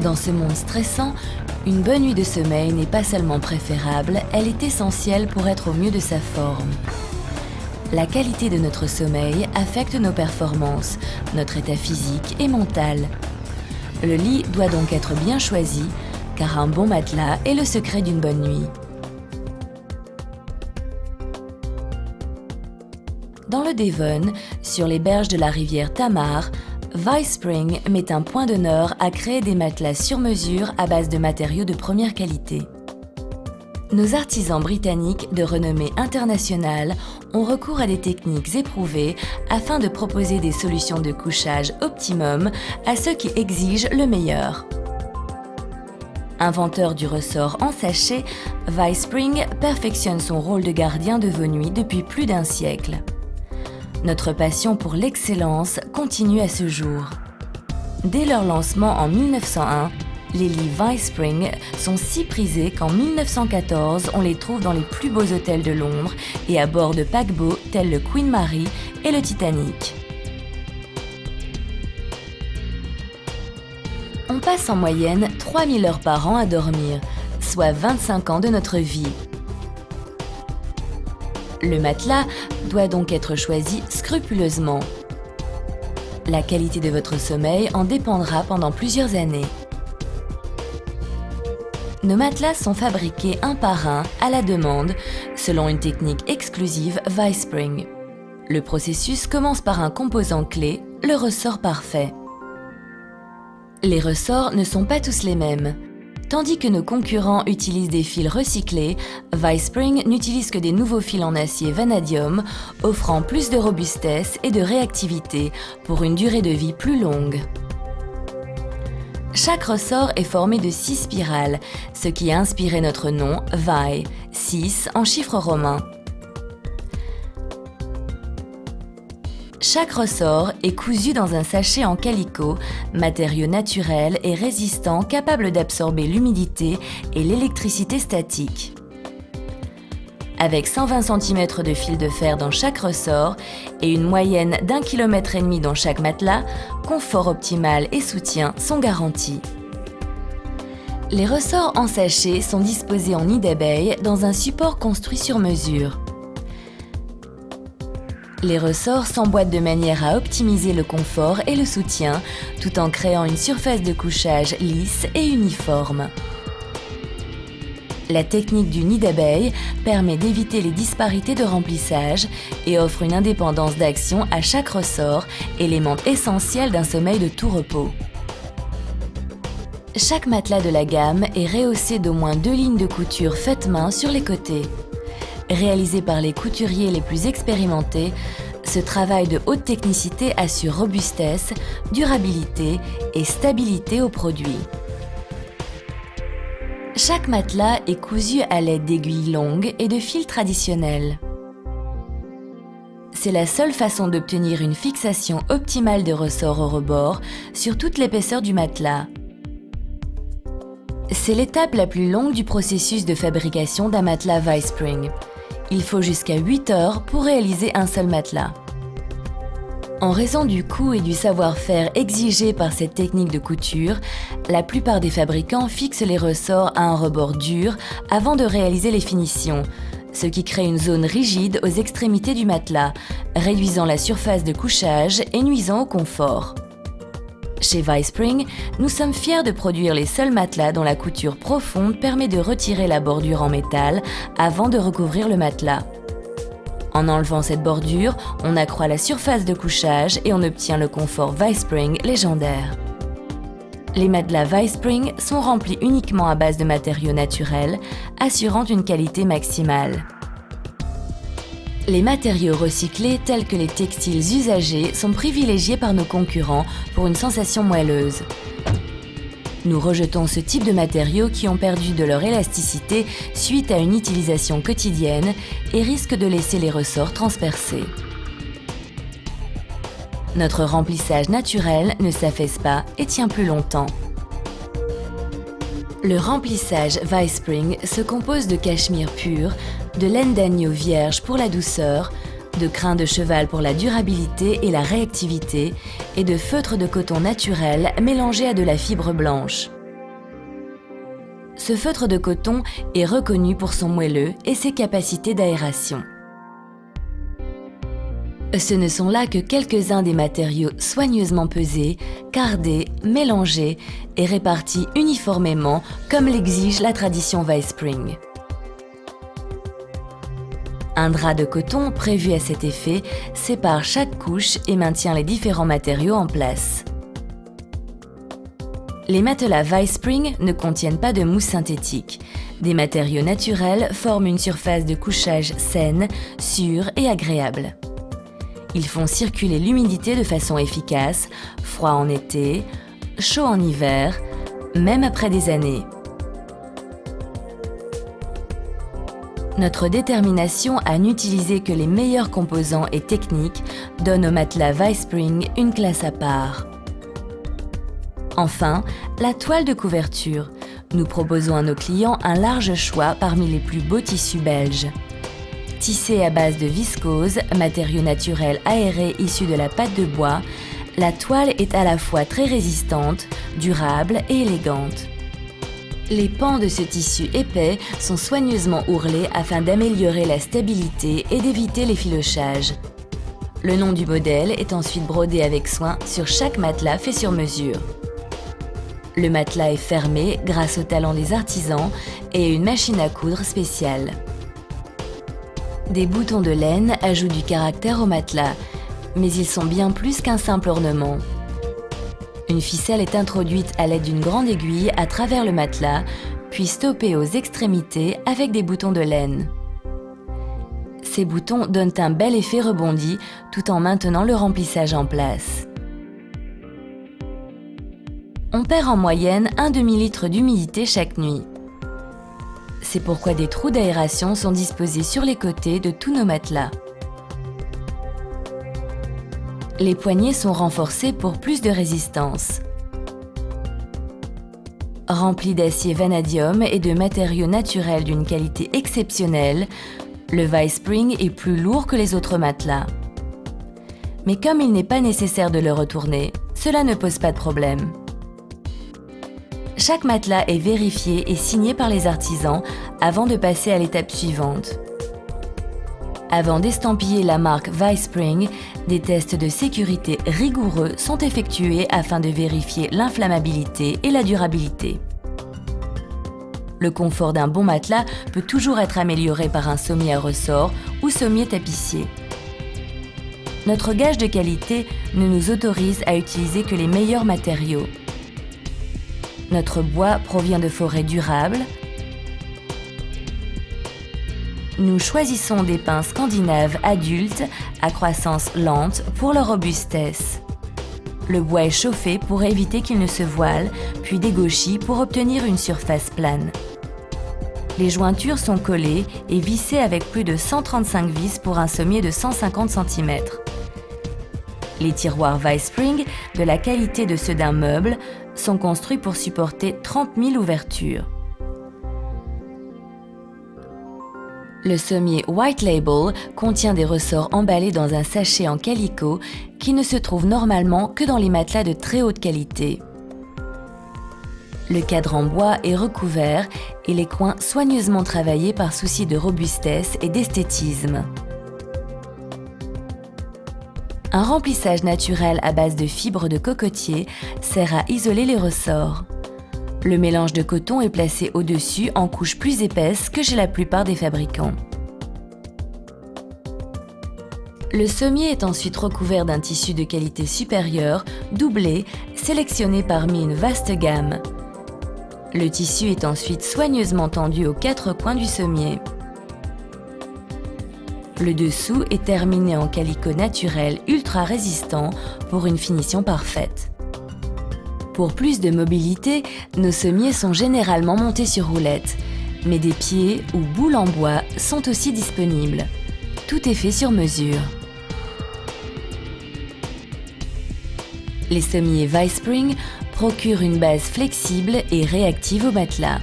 Dans ce monde stressant, une bonne nuit de sommeil n'est pas seulement préférable, elle est essentielle pour être au mieux de sa forme. La qualité de notre sommeil affecte nos performances, notre état physique et mental. Le lit doit donc être bien choisi, car un bon matelas est le secret d'une bonne nuit. Dans le Devon, sur les berges de la rivière Tamar, Vispring met un point d'honneur à créer des matelas sur mesure à base de matériaux de première qualité. Nos artisans britanniques de renommée internationale ont recours à des techniques éprouvées afin de proposer des solutions de couchage optimum à ceux qui exigent le meilleur. Inventeur du ressort en sachet, Vispring perfectionne son rôle de gardien de vos nuits depuis plus d'un siècle. Notre passion pour l'excellence continue à ce jour. Dès leur lancement en 1901, les lits Vispring sont si prisés qu'en 1914, on les trouve dans les plus beaux hôtels de Londres et à bord de paquebots tels le Queen Mary et le Titanic. On passe en moyenne 3000 heures par an à dormir, soit 25 ans de notre vie. Le matelas doit donc être choisi scrupuleusement. La qualité de votre sommeil en dépendra pendant plusieurs années. Nos matelas sont fabriqués un par un à la demande, selon une technique exclusive Vispring. Le processus commence par un composant clé, le ressort parfait. Les ressorts ne sont pas tous les mêmes. Tandis que nos concurrents utilisent des fils recyclés, Vispring n'utilise que des nouveaux fils en acier vanadium, offrant plus de robustesse et de réactivité pour une durée de vie plus longue. Chaque ressort est formé de 6 spirales, ce qui a inspiré notre nom Vi, 6 en chiffres romains. Chaque ressort est cousu dans un sachet en calicot, matériau naturel et résistant capable d'absorber l'humidité et l'électricité statique. Avec 120 cm de fil de fer dans chaque ressort et une moyenne d'1,5 km dans chaque matelas, confort optimal et soutien sont garantis. Les ressorts en sachet sont disposés en nid d'abeille dans un support construit sur mesure. Les ressorts s'emboîtent de manière à optimiser le confort et le soutien, tout en créant une surface de couchage lisse et uniforme. La technique du nid d'abeille permet d'éviter les disparités de remplissage et offre une indépendance d'action à chaque ressort, élément essentiel d'un sommeil de tout repos. Chaque matelas de la gamme est rehaussé d'au moins 2 lignes de couture faites main sur les côtés. Réalisé par les couturiers les plus expérimentés, ce travail de haute technicité assure robustesse, durabilité et stabilité au produit. Chaque matelas est cousu à l'aide d'aiguilles longues et de fils traditionnels. C'est la seule façon d'obtenir une fixation optimale de ressort au rebord sur toute l'épaisseur du matelas. C'est l'étape la plus longue du processus de fabrication d'un matelas Vispring. Il faut jusqu'à 8 heures pour réaliser un seul matelas. En raison du coût et du savoir-faire exigé par cette technique de couture, la plupart des fabricants fixent les ressorts à un rebord dur avant de réaliser les finitions, ce qui crée une zone rigide aux extrémités du matelas, réduisant la surface de couchage et nuisant au confort. Chez Vispring, nous sommes fiers de produire les seuls matelas dont la couture profonde permet de retirer la bordure en métal avant de recouvrir le matelas. En enlevant cette bordure, on accroît la surface de couchage et on obtient le confort Vispring légendaire. Les matelas Vispring sont remplis uniquement à base de matériaux naturels, assurant une qualité maximale. Les matériaux recyclés tels que les textiles usagés sont privilégiés par nos concurrents pour une sensation moelleuse. Nous rejetons ce type de matériaux qui ont perdu de leur élasticité suite à une utilisation quotidienne et risquent de laisser les ressorts transpercés. Notre remplissage naturel ne s'affaisse pas et tient plus longtemps. Le remplissage Vispring se compose de cachemire pur, de laine d'agneau vierge pour la douceur, de crin de cheval pour la durabilité et la réactivité, et de feutre de coton naturel mélangé à de la fibre blanche. Ce feutre de coton est reconnu pour son moelleux et ses capacités d'aération. Ce ne sont là que quelques-uns des matériaux soigneusement pesés, cardés, mélangés et répartis uniformément comme l'exige la tradition Vivespring. Un drap de coton prévu à cet effet sépare chaque couche et maintient les différents matériaux en place. Les matelas Vivespring ne contiennent pas de mousse synthétique. Des matériaux naturels forment une surface de couchage saine, sûre et agréable. Ils font circuler l'humidité de façon efficace, froid en été, chaud en hiver, même après des années. Notre détermination à n'utiliser que les meilleurs composants et techniques donne au matelas Vivespring une classe à part. Enfin, la toile de couverture. Nous proposons à nos clients un large choix parmi les plus beaux tissus belges. Tissée à base de viscose, matériau naturel aéré issu de la pâte de bois, la toile est à la fois très résistante, durable et élégante. Les pans de ce tissu épais sont soigneusement ourlés afin d'améliorer la stabilité et d'éviter les filochages. Le nom du modèle est ensuite brodé avec soin sur chaque matelas fait sur mesure. Le matelas est fermé grâce au talent des artisans et une machine à coudre spéciale. Des boutons de laine ajoutent du caractère au matelas, mais ils sont bien plus qu'un simple ornement. Une ficelle est introduite à l'aide d'une grande aiguille à travers le matelas, puis stoppée aux extrémités avec des boutons de laine. Ces boutons donnent un bel effet rebondi tout en maintenant le remplissage en place. On perd en moyenne un demi-litre d'humidité chaque nuit. C'est pourquoi des trous d'aération sont disposés sur les côtés de tous nos matelas. Les poignées sont renforcées pour plus de résistance. Rempli d'acier vanadium et de matériaux naturels d'une qualité exceptionnelle, le Vivespring est plus lourd que les autres matelas. Mais comme il n'est pas nécessaire de le retourner, cela ne pose pas de problème. Chaque matelas est vérifié et signé par les artisans avant de passer à l'étape suivante. Avant d'estampiller la marque Vivespring, des tests de sécurité rigoureux sont effectués afin de vérifier l'inflammabilité et la durabilité. Le confort d'un bon matelas peut toujours être amélioré par un sommier à ressort ou sommier tapissier. Notre gage de qualité ne nous autorise à utiliser que les meilleurs matériaux. Notre bois provient de forêts durables. Nous choisissons des pins scandinaves adultes à croissance lente pour leur robustesse. Le bois est chauffé pour éviter qu'il ne se voile, puis dégauchi pour obtenir une surface plane. Les jointures sont collées et vissées avec plus de 135 vis pour un sommier de 150 cm. Les tiroirs Vivespring, de la qualité de ceux d'un meuble, sont construits pour supporter 30 000 ouvertures. Le sommier White Label contient des ressorts emballés dans un sachet en calicot qui ne se trouve normalement que dans les matelas de très haute qualité. Le cadre en bois est recouvert et les coins soigneusement travaillés par souci de robustesse et d'esthétisme. Un remplissage naturel à base de fibres de cocotier sert à isoler les ressorts. Le mélange de coton est placé au-dessus en couche plus épaisse que chez la plupart des fabricants. Le sommier est ensuite recouvert d'un tissu de qualité supérieure, doublé, sélectionné parmi une vaste gamme. Le tissu est ensuite soigneusement tendu aux quatre coins du sommier. Le dessous est terminé en calicot naturel ultra résistant pour une finition parfaite. Pour plus de mobilité, nos sommiers sont généralement montés sur roulettes, mais des pieds ou boules en bois sont aussi disponibles. Tout est fait sur mesure. Les sommiers Vivespring procurent une base flexible et réactive au matelas.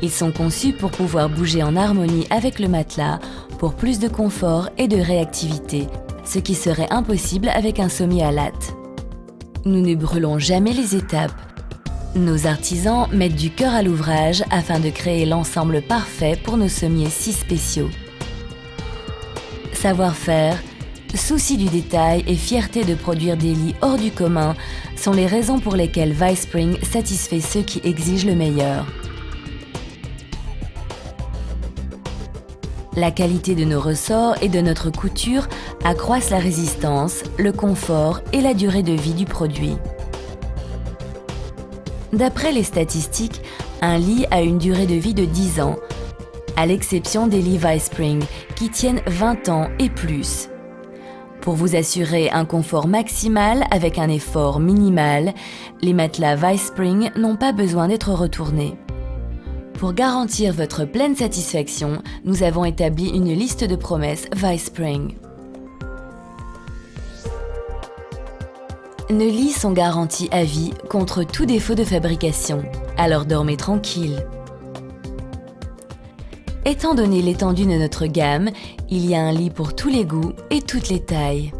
Ils sont conçus pour pouvoir bouger en harmonie avec le matelas pour plus de confort et de réactivité, ce qui serait impossible avec un sommier à latte. Nous ne brûlons jamais les étapes. Nos artisans mettent du cœur à l'ouvrage afin de créer l'ensemble parfait pour nos sommiers si spéciaux. Savoir-faire, souci du détail et fierté de produire des lits hors du commun sont les raisons pour lesquelles Viespring satisfait ceux qui exigent le meilleur. La qualité de nos ressorts et de notre couture accroissent la résistance, le confort et la durée de vie du produit. D'après les statistiques, un lit a une durée de vie de 10 ans, à l'exception des lits Viespring qui tiennent 20 ans et plus. Pour vous assurer un confort maximal avec un effort minimal, les matelas Viespring n'ont pas besoin d'être retournés. Pour garantir votre pleine satisfaction, nous avons établi une liste de promesses Viespring. Nos lits sont garantis à vie contre tout défaut de fabrication, alors dormez tranquille. Étant donné l'étendue de notre gamme, il y a un lit pour tous les goûts et toutes les tailles.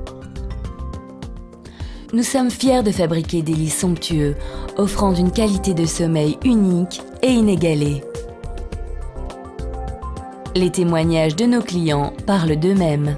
Nous sommes fiers de fabriquer des lits somptueux, offrant une qualité de sommeil unique et inégalée. Les témoignages de nos clients parlent d'eux-mêmes.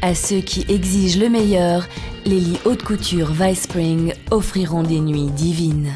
À ceux qui exigent le meilleur, les lits haute couture Viespring offriront des nuits divines.